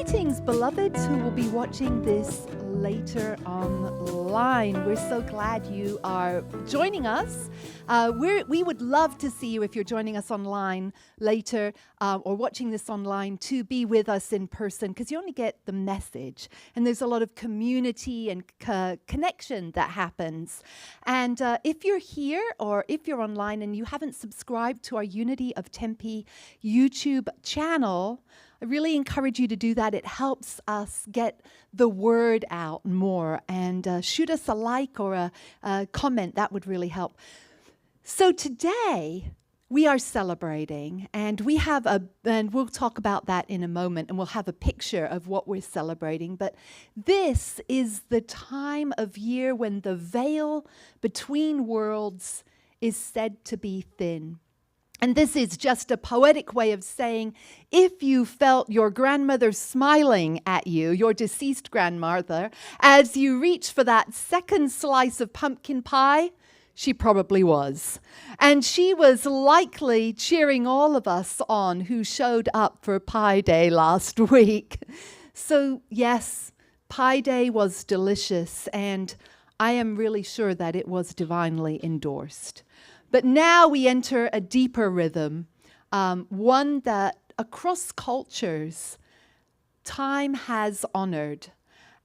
Greetings, beloveds who will be watching this later online. We're so glad you are joining us. We would love to see you if you're joining us online later or watching this online to be with us in person, because you only get the message. And there's a lot of community and connection that happens. And if you're here or if you're online and you haven't subscribed to our Unity of Tempe YouTube channel, I really encourage you to do that. It helps us get the word out more. And shoot us a like or a comment. That would really help. So today we are celebrating, and we have and we'll talk about that in a moment, and we'll have a picture of what we're celebrating. But this is the time of year when the veil between worlds is said to be thin. And this is just a poetic way of saying, if you felt your grandmother smiling at you, your deceased grandmother, as you reach for that second slice of pumpkin pie, she probably was. And she was likely cheering all of us on who showed up for Pie Day last week. So yes, Pie Day was delicious, and I am really sure that it was divinely endorsed. But now we enter a deeper rhythm, one that across cultures, time has honored.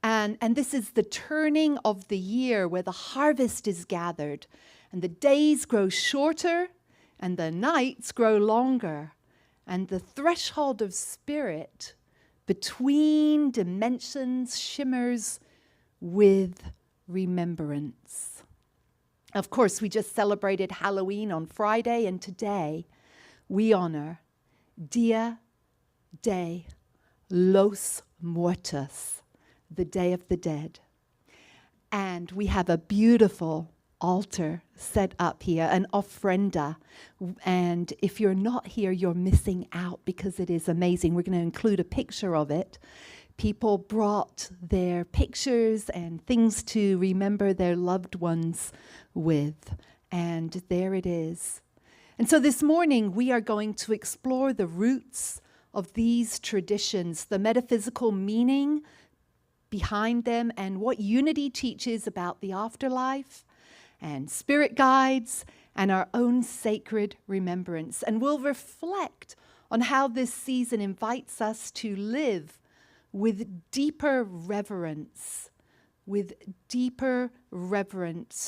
And this is the turning of the year where the harvest is gathered, and the days grow shorter and the nights grow longer, and the threshold of spirit between dimensions shimmers with remembrance. Of course, we just celebrated Halloween on Friday, and today we honor Dia de los Muertos, the Day of the Dead. And we have a beautiful altar set up here, an ofrenda. And if you're not here, you're missing out, because it is amazing. We're going to include a picture of it. People brought their pictures and things to remember their loved ones with. And there it is. And so this morning, we are going to explore the roots of these traditions, the metaphysical meaning behind them, and what Unity teaches about the afterlife and spirit guides and our own sacred remembrance. And we'll reflect on how this season invites us to live with deeper reverence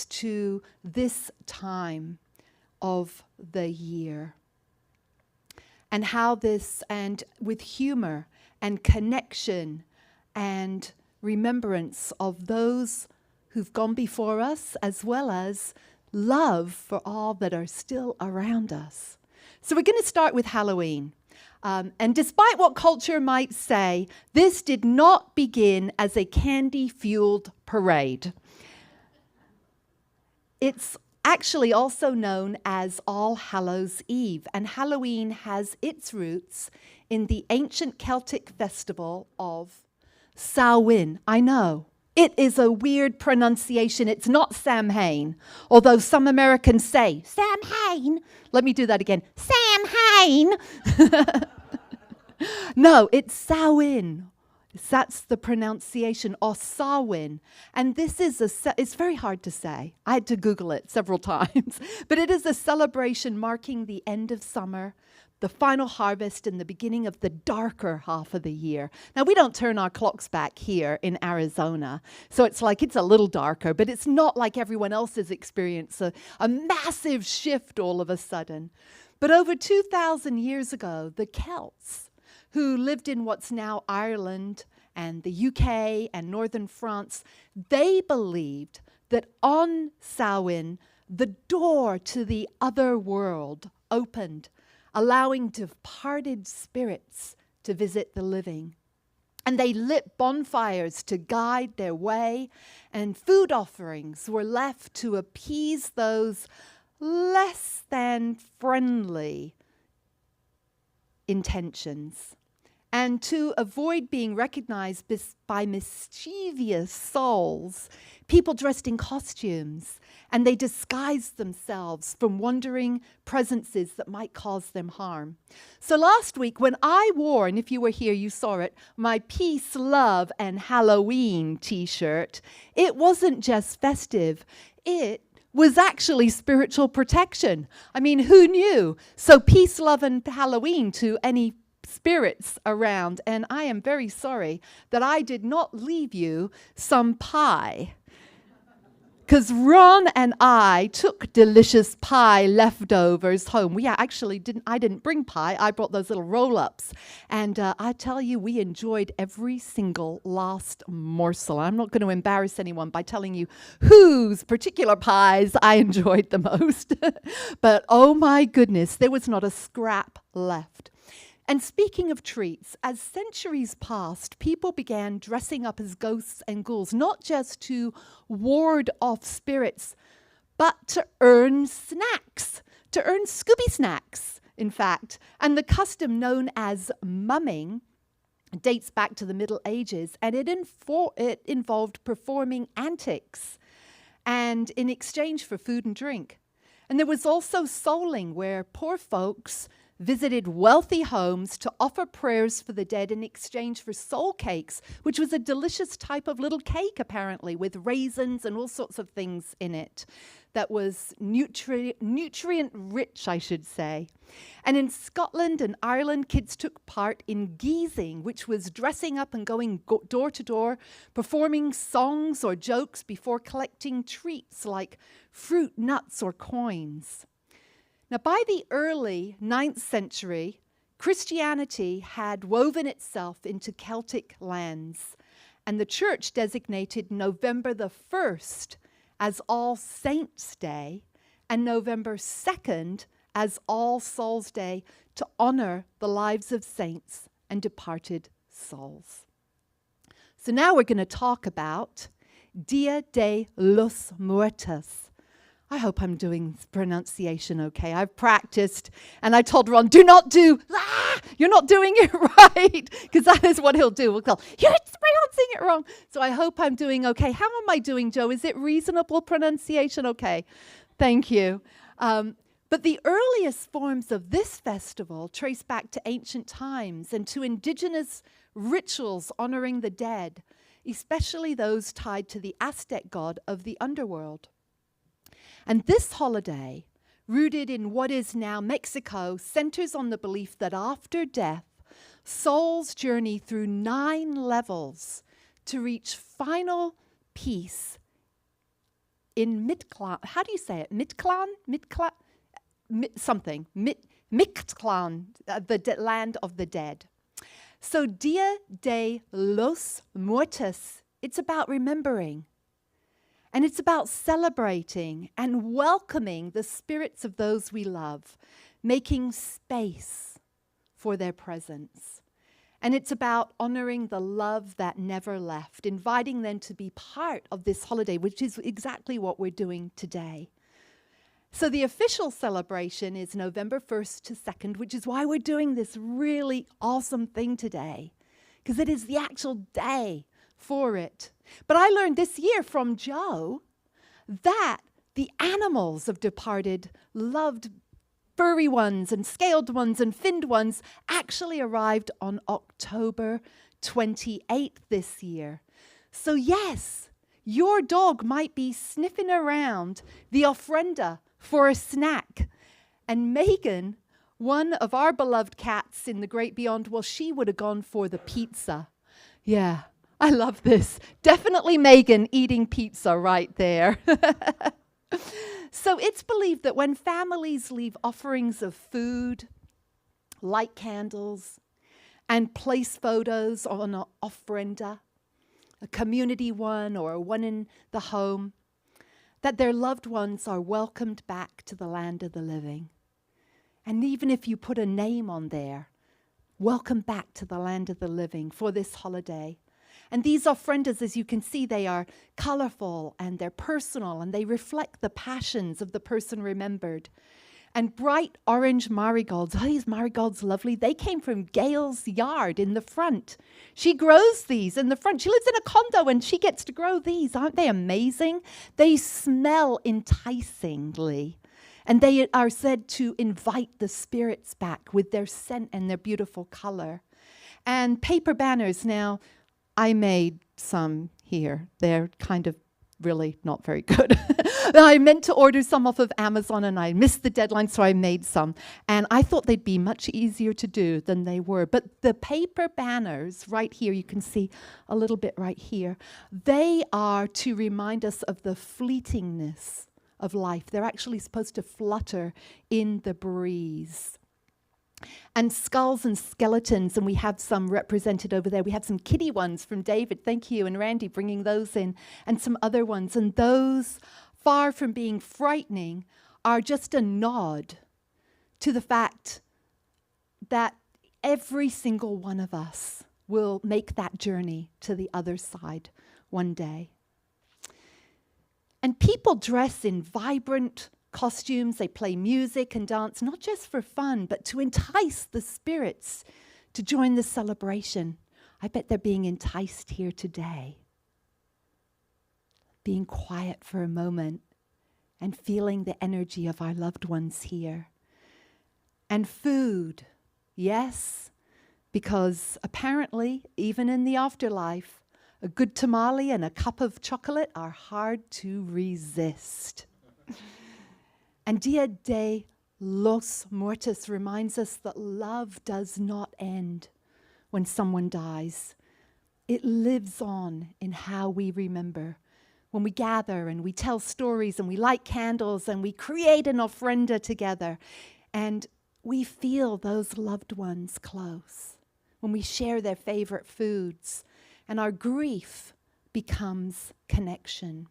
to this time of the year. And how this, and with humor and connection and remembrance of those who've gone before us, as well as love for all that are still around us. So we're going to start with Halloween. And despite what culture might say, this did not begin as a candy-fueled parade. It's actually also known as All Hallows Eve, and Halloween has its roots in the ancient Celtic festival of Samhain. I know, it is a weird pronunciation. It's not Samhain, although some Americans say Samhain. Let me do that again. Samhain. No, it's Samhain. That's the pronunciation, or Samhain. And this is it's very hard to say. I had to Google it several times. But it is a celebration marking the end of summer, the final harvest, and the beginning of the darker half of the year. Now, we don't turn our clocks back here in Arizona, so it's like it's a little darker, but it's not like everyone else has experienced a massive shift all of a sudden. But over 2,000 years ago, the Celts, who lived in what's now Ireland and the UK and northern France, they believed that on Samhain, the door to the other world opened, allowing departed spirits to visit the living. And they lit bonfires to guide their way, and food offerings were left to appease those less than friendly intentions. And to avoid being recognized by mischievous souls, people dressed in costumes, and they disguised themselves from wandering presences that might cause them harm. So last week, when I wore, and if you were here, you saw it, my Peace, Love, and Halloween t-shirt, it wasn't just festive. It was actually spiritual protection. I mean, who knew? So peace, love, and Halloween to any spirits around. And I am very sorry that I did not leave you some pie. Because Ron and I took delicious pie leftovers home. I didn't bring pie. I brought those little roll-ups. And I tell you, we enjoyed every single last morsel. I'm not going to embarrass anyone by telling you whose particular pies I enjoyed the most. But oh my goodness, there was not a scrap left. And speaking of treats, as centuries passed, people began dressing up as ghosts and ghouls, not just to ward off spirits, but to earn snacks, to earn Scooby snacks, in fact. And the custom known as mumming dates back to the Middle Ages, and it involved performing antics and in exchange for food and drink. And there was also souling, where poor folks visited wealthy homes to offer prayers for the dead in exchange for soul cakes, which was a delicious type of little cake, apparently, with raisins and all sorts of things in it that was nutrient-rich, I should say. And in Scotland and Ireland, kids took part in geezing, which was dressing up and going door to door, performing songs or jokes before collecting treats like fruit, nuts, or coins. Now, by the early 9th century, Christianity had woven itself into Celtic lands, and the church designated November the 1st as All Saints' Day and November 2nd as All Souls' Day to honor the lives of saints and departed souls. So now we're going to talk about Dia de los Muertos. I hope I'm doing pronunciation okay. I've practiced, and I told Ron, you're not doing it right, because that is what he'll do. We'll go, you're pronouncing it wrong. So I hope I'm doing okay. How am I doing, Joe? Is it reasonable pronunciation? Okay, thank you. But the earliest forms of this festival trace back to ancient times and to indigenous rituals honoring the dead, especially those tied to the Aztec god of the underworld. And this holiday, rooted in what is now Mexico, centers on the belief that after death, souls journey through 9 levels to reach final peace in Mictlan. How do you say it? Mictlan? Something. Mictlan, the land of the dead. So Dia de los Muertos, it's about remembering. And it's about celebrating and welcoming the spirits of those we love, making space for their presence. And it's about honoring the love that never left, inviting them to be part of this holiday, which is exactly what we're doing today. So the official celebration is November 1st to 2nd, which is why we're doing this really awesome thing today, because it is the actual day for it. But I learned this year from Joe that the animals of departed, loved furry ones and scaled ones and finned ones, actually arrived on October 28th this year. So yes, your dog might be sniffing around the ofrenda for a snack. And Megan, one of our beloved cats in the great beyond, well, she would have gone for the pizza. Yeah. I love this. Definitely Megan eating pizza right there. So it's believed that when families leave offerings of food, light candles, and place photos on an ofrenda, a community one or one in the home, that their loved ones are welcomed back to the land of the living. And even if you put a name on there, welcome back to the land of the living for this holiday. And these ofrendas, as you can see, they are colorful and they're personal and they reflect the passions of the person remembered. And bright orange marigolds. Oh, these marigolds, lovely. They came from Gail's yard in the front. She grows these in the front. She lives in a condo and she gets to grow these. Aren't they amazing? They smell enticingly. And they are said to invite the spirits back with their scent and their beautiful color. And paper banners. Now, I made some here. They're kind of really not very good. I meant to order some off of Amazon and I missed the deadline, so I made some. And I thought they'd be much easier to do than they were. But the paper banners right here, you can see a little bit right here, they are to remind us of the fleetingness of life. They're actually supposed to flutter in the breeze. And skulls and skeletons, and we have some represented over there. We have some kitty ones from David, thank you, and Randy bringing those in, and some other ones. And those, far from being frightening, are just a nod to the fact that every single one of us will make that journey to the other side one day. And people dress in vibrant costumes, they play music and dance, not just for fun, but to entice the spirits to join the celebration. I bet they're being enticed here today. Being quiet for a moment and feeling the energy of our loved ones here. And food, yes, because apparently, even in the afterlife, a good tamale and a cup of chocolate are hard to resist. And Dia de los Muertos reminds us that love does not end when someone dies. It lives on in how we remember. When we gather and we tell stories and we light candles and we create an ofrenda together and we feel those loved ones close. When we share their favorite foods and our grief becomes connection.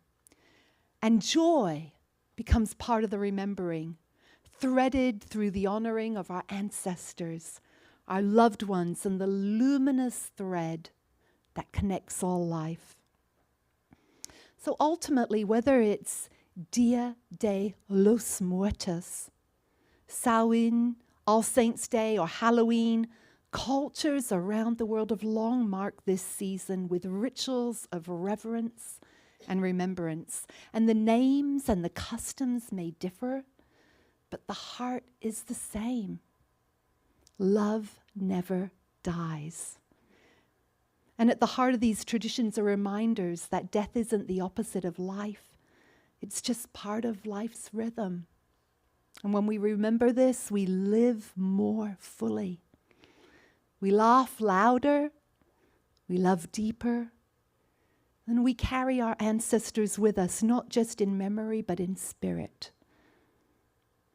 And joy becomes part of the remembering, threaded through the honoring of our ancestors, our loved ones, and the luminous thread that connects all life. So ultimately, whether it's Dia de los Muertos, Samhain, All Saints' Day, or Halloween, cultures around the world have long marked this season with rituals of reverence and remembrance. And the names and the customs may differ, but the heart is the same. Love never dies. And at the heart of these traditions are reminders that death isn't the opposite of life. It's just part of life's rhythm. And when we remember this, we live more fully. We laugh louder, we love deeper, and we carry our ancestors with us, not just in memory, but in spirit.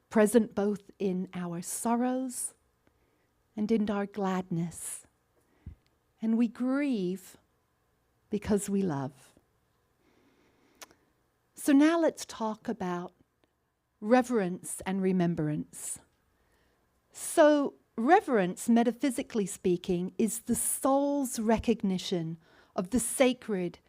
Present both in our sorrows and in our gladness. And we grieve because we love. So now let's talk about reverence and remembrance. So reverence, metaphysically speaking, is the soul's recognition of the sacred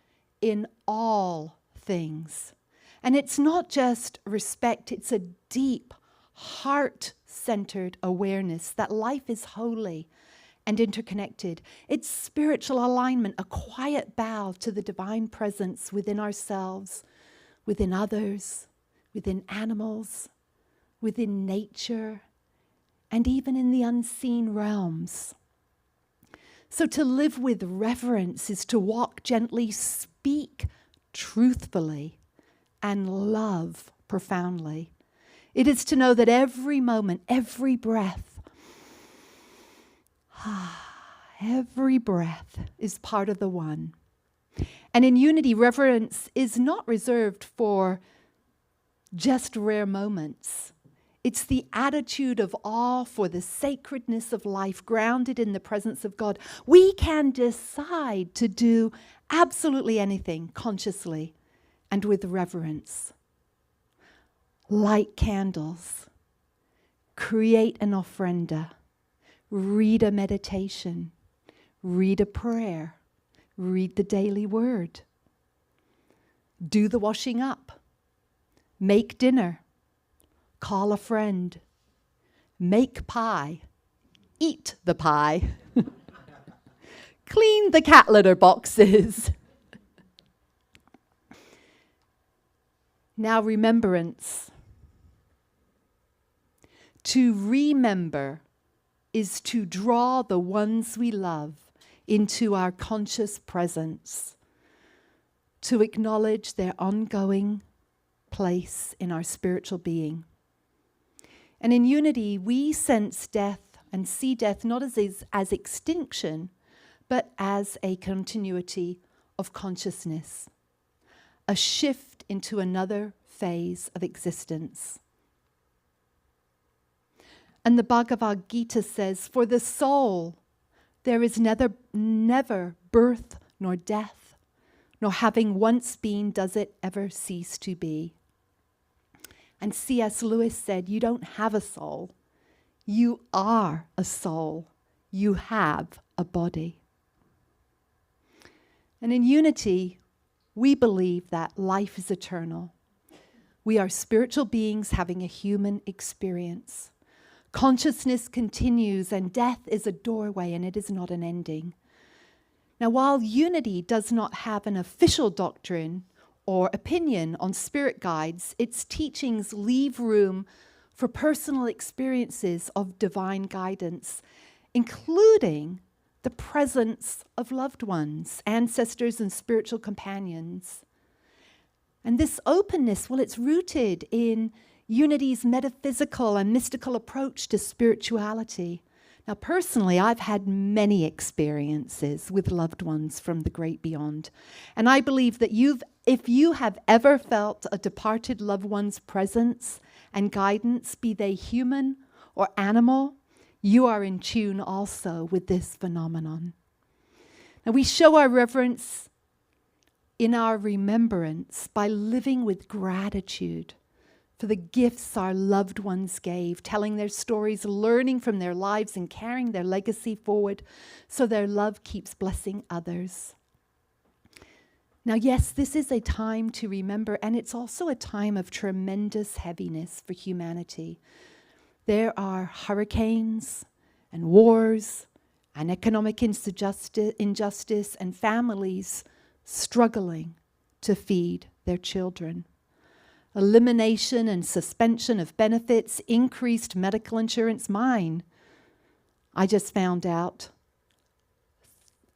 in all things. And it's not just respect, it's a deep, heart-centered awareness that life is holy and interconnected. It's spiritual alignment, a quiet bow to the divine presence within ourselves, within others, within animals, within nature, and even in the unseen realms. So to live with reverence is to walk gently, speak truthfully, and love profoundly. It is to know that every moment, every breath, every breath is part of the one. And in unity, reverence is not reserved for just rare moments. It's the attitude of awe for the sacredness of life grounded in the presence of God. We can decide to do absolutely anything consciously and with reverence. Light candles, create an ofrenda, read a meditation, read a prayer, read the daily word, do the washing up, make dinner, call a friend, make pie, eat the pie, clean the cat litter boxes. Now, remembrance. To remember is to draw the ones we love into our conscious presence, to acknowledge their ongoing place in our spiritual being. And in unity, we sense death and see death not as extinction, but as a continuity of consciousness, a shift into another phase of existence. And the Bhagavad Gita says, for the soul, there is never birth nor death, nor having once been does it ever cease to be. And C.S. Lewis said, you don't have a soul. You are a soul. You have a body. And in unity, we believe that life is eternal. We are spiritual beings having a human experience. Consciousness continues, and death is a doorway, and it is not an ending. Now, while unity does not have an official doctrine or opinion on spirit guides, its teachings leave room for personal experiences of divine guidance, including the presence of loved ones, ancestors, and spiritual companions. And this openness, well, it's rooted in unity's metaphysical and mystical approach to spirituality. Now, personally, I've had many experiences with loved ones from the great beyond. And I believe that if you have ever felt a departed loved one's presence and guidance, be they human or animal, you are in tune also with this phenomenon. Now, we show our reverence in our remembrance by living with gratitude for the gifts our loved ones gave, telling their stories, learning from their lives, and carrying their legacy forward so their love keeps blessing others. Now, yes, this is a time to remember, and it's also a time of tremendous heaviness for humanity. There are hurricanes and wars and economic injustice and families struggling to feed their children. Elimination and suspension of benefits, increased medical insurance. Mine, I just found out,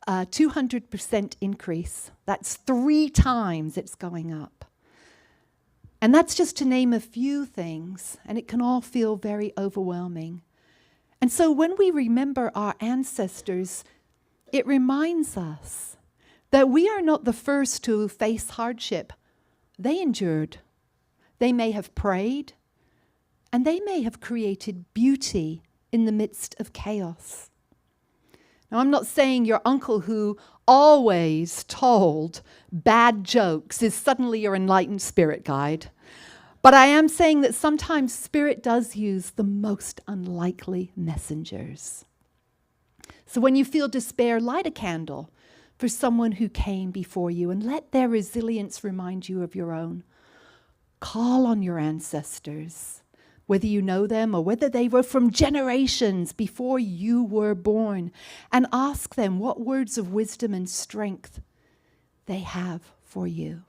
200% increase. That's 3 times it's going up. And that's just to name a few things, and it can all feel very overwhelming. And so when we remember our ancestors, it reminds us that we are not the first to face hardship. They endured. They may have prayed, and they may have created beauty in the midst of chaos. Now, I'm not saying your uncle who always told bad jokes is suddenly your enlightened spirit guide. But I am saying that sometimes spirit does use the most unlikely messengers. So when you feel despair, light a candle for someone who came before you and let their resilience remind you of your own. Call on your ancestors, whether you know them or whether they were from generations before you were born, and ask them what words of wisdom and strength they have for you.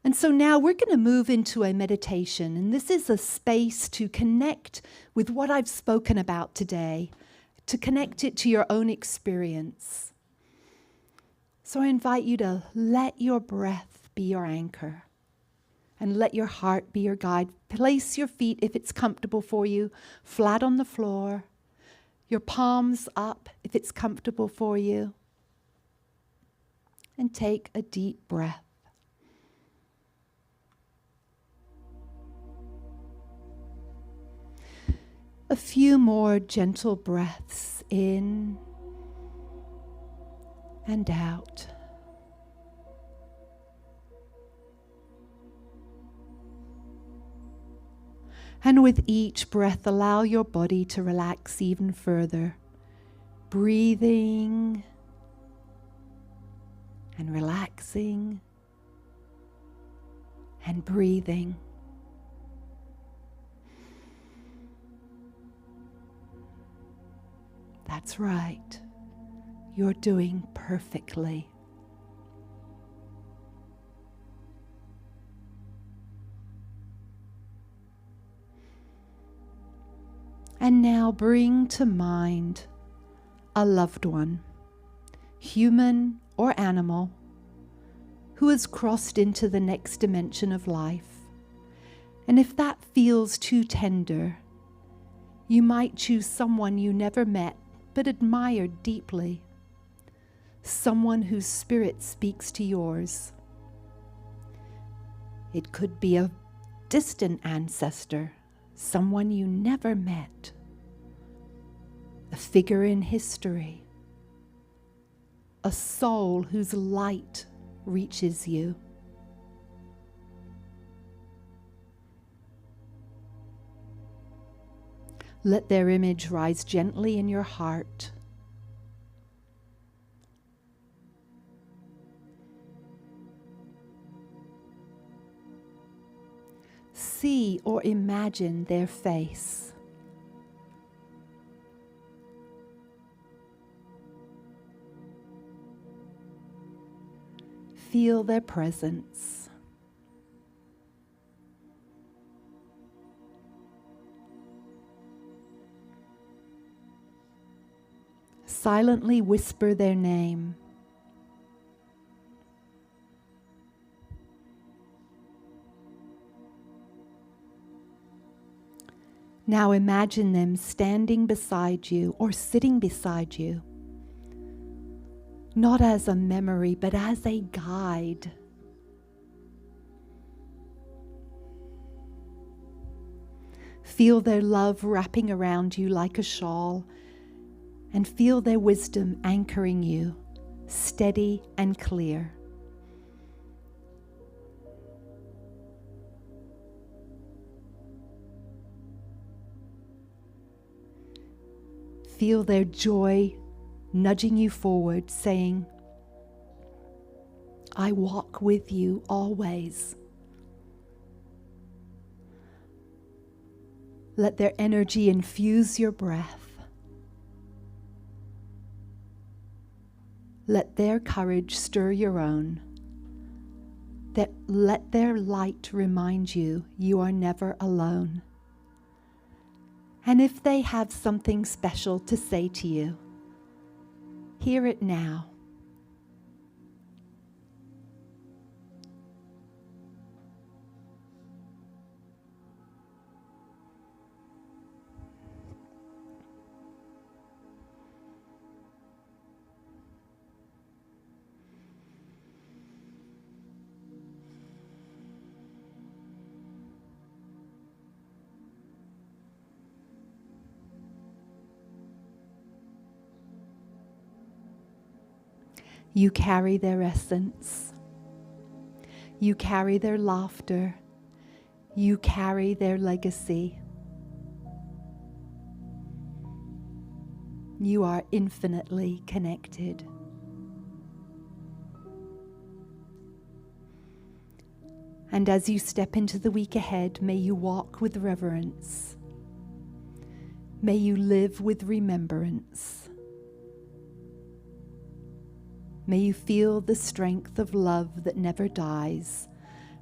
And so now we're going to move into a meditation, and this is a space to connect with what I've spoken about today, to connect it to your own experience. So I invite you to let your breath be your anchor, and let your heart be your guide. Place your feet, if it's comfortable for you, flat on the floor, your palms up if it's comfortable for you, and take a deep breath. A few more gentle breaths in and out. And with each breath, allow your body to relax even further. Breathing and relaxing and breathing. That's right. You're doing perfectly. And now bring to mind a loved one, human or animal, who has crossed into the next dimension of life. And if that feels too tender, you might choose someone you never met but admired deeply, someone whose spirit speaks to yours. It could be a distant ancestor, someone you never met, a figure in history, a soul whose light reaches you. Let their image rise gently in your heart. See or imagine their face. Feel their presence. Silently whisper their name. Now imagine them standing beside you or sitting beside you, not as a memory, but as a guide. Feel their love wrapping around you like a shawl, and feel their wisdom anchoring you, steady and clear. Feel their joy nudging you forward, saying, I walk with you always. Let their energy infuse your breath. Let their courage stir your own. Let their light remind you you are never alone. And if they have something special to say to you, hear it now. You carry their essence. You carry their laughter. You carry their legacy. You are infinitely connected. And as you step into the week ahead, may you walk with reverence. May you live with remembrance. May you feel the strength of love that never dies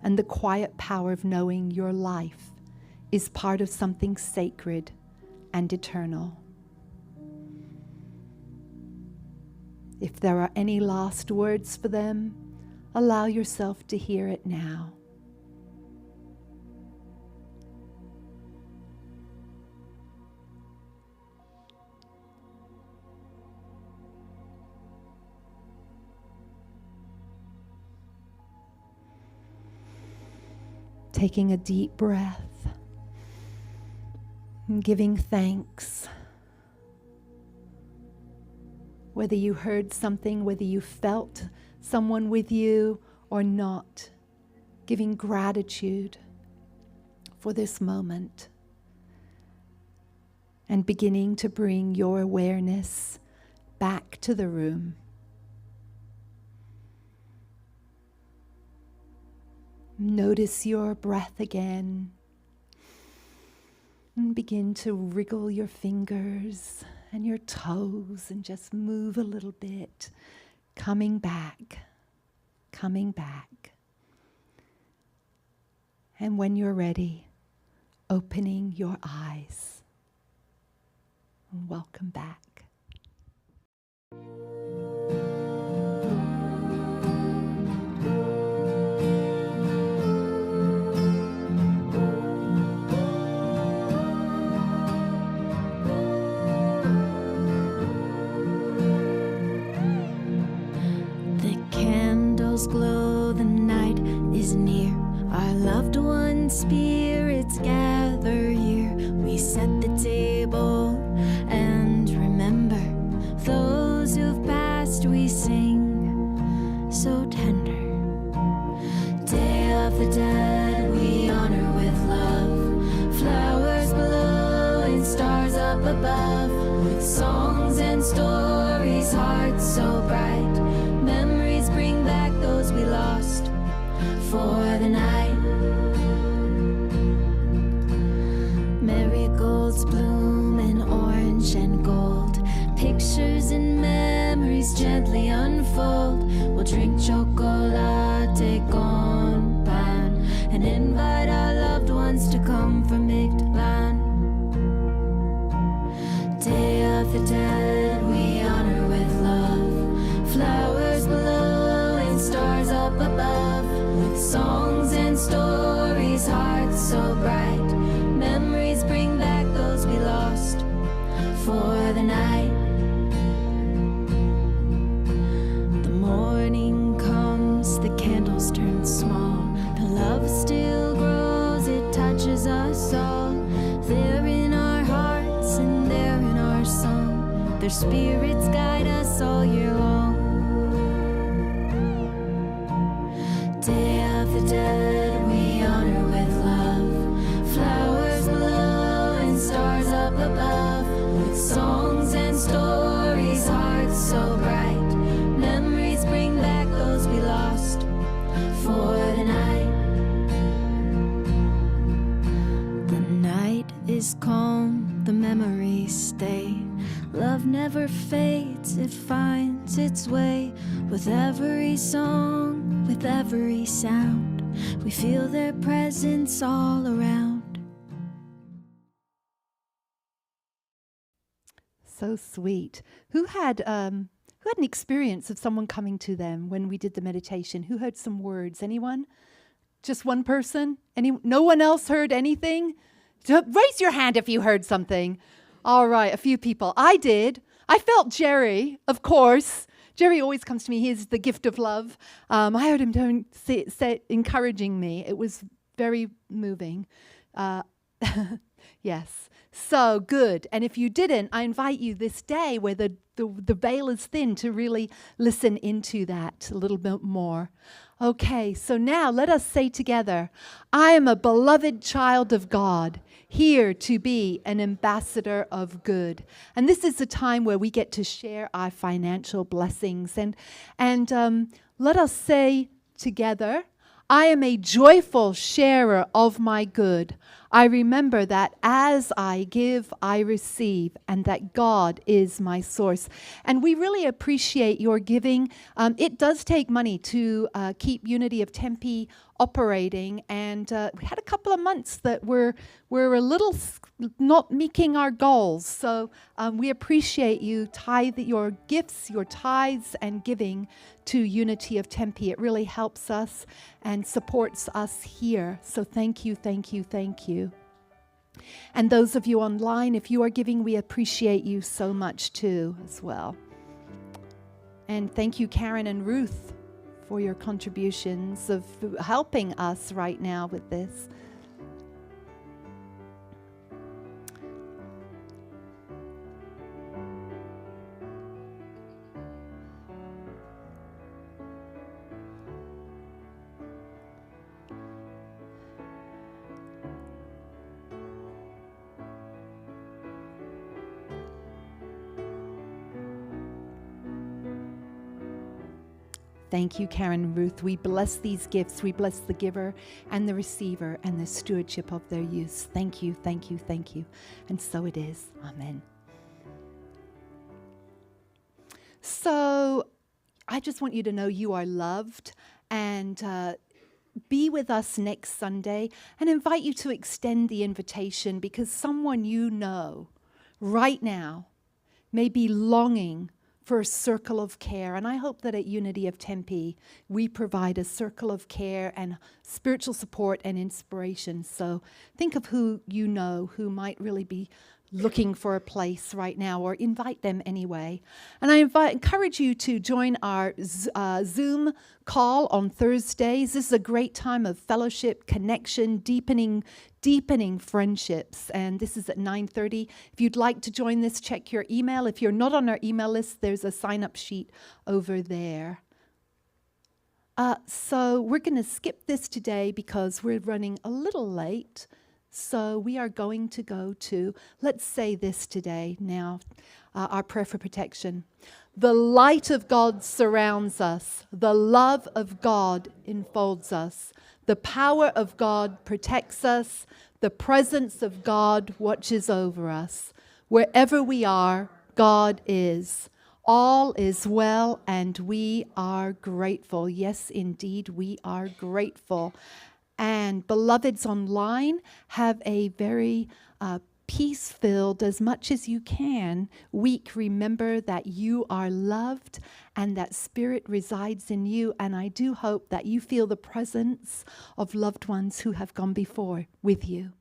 and the quiet power of knowing your life is part of something sacred and eternal. If there are any last words for them, allow yourself to hear it now. Taking a deep breath and giving thanks. Whether you heard something, whether you felt someone with you or not, giving gratitude for this moment and beginning to bring your awareness back to the room. Notice your breath again and begin to wriggle your fingers and your toes, and just move a little bit, coming back, coming back. And when you're ready, opening your eyes. And welcome back. Glow, the night is near. Our loved ones' spirits gather here. We set the table and remember those who've passed. We sing so tender. Day of the Dead we honor with love. Flowers below and stars up above. With songs and stories, hearts so bright. Memories bring back those we lost for the night. Marigolds bloom in orange and gold. Pictures and memories gently unfold. We'll drink chocolate con pan and invite our loved ones to come from Mictlan. Day of the Dead we honor with love. Flowers below and stars up above. With songs and stories, hearts so bright. Memories bring back those we lost for the night. The morning comes, the candles turn small. The love still grows, it touches us all. They're in our hearts and they're in our song. Their spirits guide us all year long. Day of the Dead we honor with love. Flowers below and stars up above. With songs and stories, hearts so bright. Memories bring back those we lost for the night. The night is calm, the memories stay. Love never fades, it finds its way. With every song, with every sound, we feel their presence all around. So sweet. Who had an experience of someone coming to them when we did the meditation? Who heard some words? Anyone? Just one person? No one else heard anything? Raise your hand if you heard something. All right, a few people. I did. I felt Jerry, of course. Jerry always comes to me. He is the gift of love. I heard him encouraging me. It was very moving. Yes. So good. And if you didn't, I invite you this day where the veil is thin to really listen into that a little bit more. Okay, so now let us say together, I am a beloved child of God, here to be an ambassador of good. And this is a time where we get to share our financial blessings. And let us say together, I am a joyful sharer of my good. I remember that as I give, I receive, and that God is my source. And we really appreciate your giving. It does take money to keep Unity of Tempe operating, and we had a couple of months that were a little not meeting our goals. So we appreciate you your gifts, your tithes, and giving to Unity of Tempe. It really helps us and supports us here. So thank you, thank you, thank you. And those of you online, if you are giving, we appreciate you so much too as well. And thank you, Karen and Ruth, for your contributions of helping us right now with this. Thank you, Karen and Ruth. We bless these gifts. We bless the giver and the receiver and the stewardship of their use. Thank you, thank you, thank you. And so it is. Amen. So I just want you to know you are loved, and be with us next Sunday, and invite you to extend the invitation, because someone you know right now may be longing for a circle of care. And I hope that at Unity of Tempe, we provide a circle of care and spiritual support and inspiration. So think of who you know who might really be looking for a place right now, or invite them anyway. And I encourage you to join our Zoom call on Thursdays. This is a great time of fellowship, connection, deepening friendships. And this is at 9:30. If you'd like to join this, check your email. If you're not on our email list, there's a sign-up sheet over there. So we're going to skip this today because we're running a little late. So we are going to go to, let's say this today now, our prayer for protection. The light of God surrounds us. The love of God enfolds us. The power of God protects us. The presence of God watches over us. Wherever we are, God is. All is well, and we are grateful. Yes, indeed, we are grateful. And beloveds online, have a very peace-filled, as much as you can, week. Remember that you are loved and that Spirit resides in you. And I do hope that you feel the presence of loved ones who have gone before with you.